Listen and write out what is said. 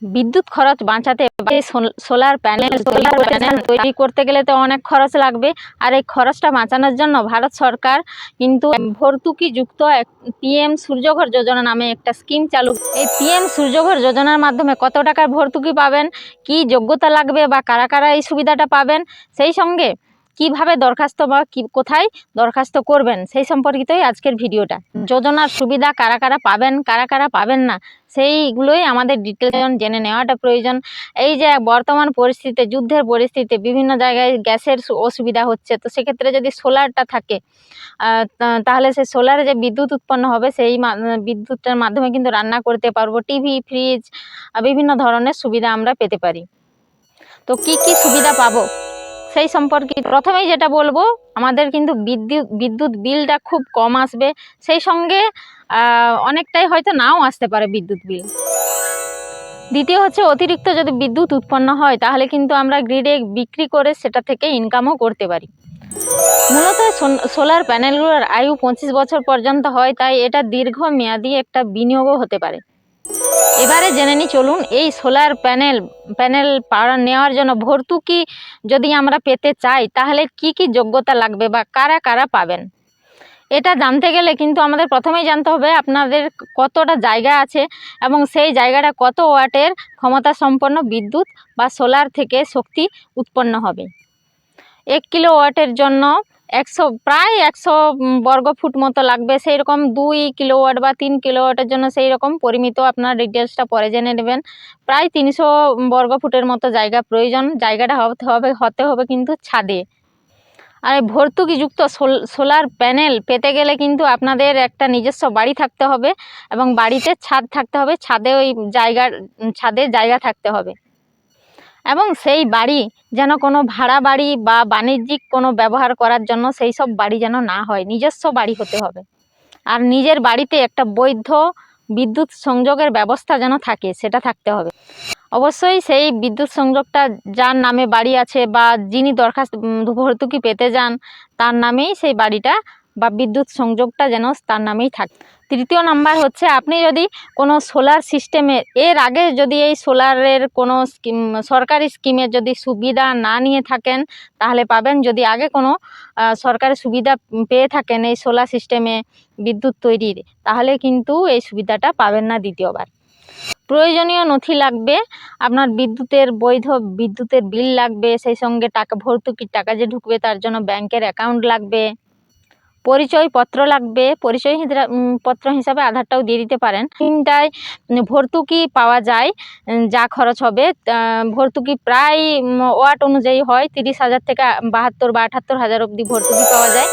বিদ্যুৎ খরচ বাঁচাতে সোলার প্যানেল তৈরি করতে গেলে তো অনেক খরচ লাগবে। আর এই খরচটা বাঁচানোর জন্য ভারত সরকার কিন্তু ভর্তুকিযুক্ত পিএম সূর্যঘর যোজনা নামে একটা স্কিম চালু। এই পিএম সূর্যঘর যোজনার মাধ্যমে কত টাকার ভর্তুকি পাবেন, কি যোগ্যতা লাগবে বা কারা কারা এই সুবিধাটা পাবেন, সেই সঙ্গে কিভাবে দরখাস্ত বা কোথায় দরখাস্ত করবেন সেই সম্পর্কিতই আজকের ভিডিওটা। যোজনার সুবিধা কারা কারা পাবেন, কারা কারা পাবেন না, সেইগুলোই আমাদের ডিটেলস জেনে নেওয়াটা প্রয়োজন। এই যে বর্তমান পরিস্থিতিতে, যুদ্ধের পরিস্থিতিতে বিভিন্ন জায়গায় গ্যাসের অসুবিধা হচ্ছে, তো সেক্ষেত্রে যদি সোলারটা থাকে তাহলে সেই সোলারে যে বিদ্যুৎ উৎপন্ন হবে সেই বিদ্যুতের মাধ্যমে কিন্তু রান্না করতে পারবো, টিভি, ফ্রিজ, বিভিন্ন ধরনের সুবিধা আমরা পেতে পারি। তো কি কি সুবিধা পাবো সেই সম্পর্কে প্রথমেই যেটা বলবো, আমাদের কিন্তু বিদ্যুৎ বিলটা খুব কম আসবে, সেই সঙ্গে অনেকটাই হয়তো নাও আসতে পারে বিদ্যুৎ বিল। দ্বিতীয় হচ্ছে, অতিরিক্ত যদি বিদ্যুৎ উৎপন্ন হয় তাহলে কিন্তু আমরা গ্রিডে বিক্রি করে সেটা থেকে ইনকামও করতে পারি। মূলত সোলার প্যানেলগুলোর আয়ু 25 বছর পর্যন্ত হয়, তাই এটা দীর্ঘমেয়াদী একটা বিনিয়োগও হতে পারে। এবারে জেনে নিই, চলুন এই সোলার প্যানেল নেওয়ার জন্য ভর্তুকি যদি আমরা পেতে চাই তাহলে কি কি যোগ্যতা লাগবে বা কারা কারা পাবেন। এটা জানতে গেলে কিন্তু আমাদের প্রথমেই জানতে হবে আপনাদের কতটা জায়গা আছে এবং সেই জায়গাটা কত ওয়াটের ক্ষমতা সম্পন্ন বিদ্যুৎ বা সোলার থেকে শক্তি উৎপন্ন হবে। 1 কিলোওয়াটের জন্য প্রায় 100 বর্গফুট মতো লাগবে, সেই রকম 2 কিলোওয়াট বা 3 কিলোওয়াটের জন্য সেই রকম পরিমিত আপনার ডিটেলসটা পরে জেনে নেবেন। প্রায় 300 বর্গফুটের মতো জায়গা প্রয়োজন। জায়গাটা হতে হবে কিন্তু ছাদে। আর ভর্তুকিযুক্ত সোলার প্যানেল পেতে গেলে কিন্তু আপনাদের একটা নিজস্ব বাড়ি থাকতে হবে এবং বাড়িতে ছাদ থাকতে হবে, ছাদে জায়গা থাকতে হবে এবং সেই বাড়ি যেন কোনো ভাড়া বাড়ি বা বাণিজ্যিক কোনো ব্যবহার করার জন্য সেই সব বাড়ি যেন না হয়, নিজস্ব বাড়ি হতে হবে। আর নিজের বাড়িতে একটা বৈধ বিদ্যুৎ সংযোগের ব্যবস্থা যেন থাকে, সেটা থাকতে হবে। অবশ্যই সেই বিদ্যুৎ সংযোগটা যার নামে বাড়ি আছে বা যিনি ভর্তুকি পেতে যান তার নামেই সেই বাড়িটা বা বিদ্যুৎ সংযোগটা যেন তার নামেই থাকে। তৃতীয় নাম্বার হচ্ছে, আপনি যদি কোনো সোলার সিস্টেমে এর আগে যদি এই সোলারের কোনো সরকারি স্কিমের যদি সুবিধা না নিয়ে থাকেন তাহলে পাবেন। যদি আগে কোনো সরকারি সুবিধা পেয়ে থাকেন এই সোলার সিস্টেমে বিদ্যুৎ তৈরির, তাহলে কিন্তু এই সুবিধাটা পাবেন না দ্বিতীয়বার। প্রয়োজনীয় নথি লাগবে, আপনার বৈধ বিদ্যুতের বিল লাগবে, সেই সঙ্গে ভর্তুকির টাকা যে ঢুকবে তার জন্য ব্যাংকের অ্যাকাউন্ট লাগবে, পরিচয়পত্র লাগবে, পত্র হিসাবে আধারটাও দিয়ে দিতে পারেন। তিনটায় ভর্তুকি পাওয়া যায়, যা খরচ হবে ভর্তুকি প্রায় ওয়াট অনুযায়ী হয়, 30,000 থেকে 72 বা 78,000 অবধি ভর্তুকি পাওয়া যায়।